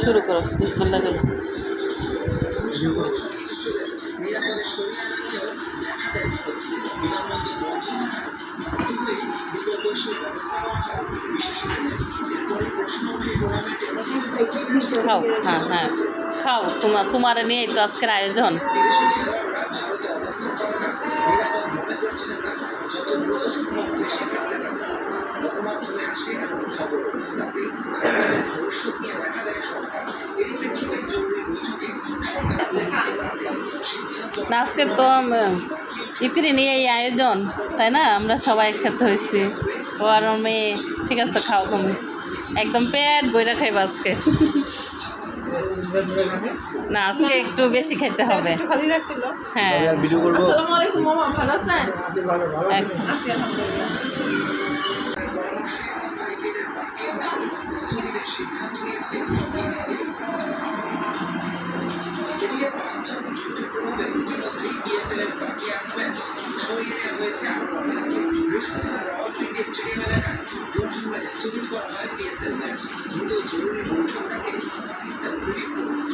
শুরু করো, বিসমিল্লাহ বলো। খাও, হ্যাঁ হ্যাঁ খাও, তোমার নিয়েই তো আজকের আয়োজন। না আজকে তো ইতিরি নিয়ে এই আয়োজন, তাই না? আমরা সবাই একসাথে হয়েছি। ও আর ওর মেয়ে। ঠিক আছে, খাও তুমি, একদম পেট বইরা খাইবা আজকে। না আজকে একটু বেশি খেতে হবে। হ্যাঁ, স্থগিত করা হয় পিএসএল ম্যাচ, কিন্তু জরুরি বৈঠক ডাকে পাকিস্তান ক্রিকেট বোর্ড।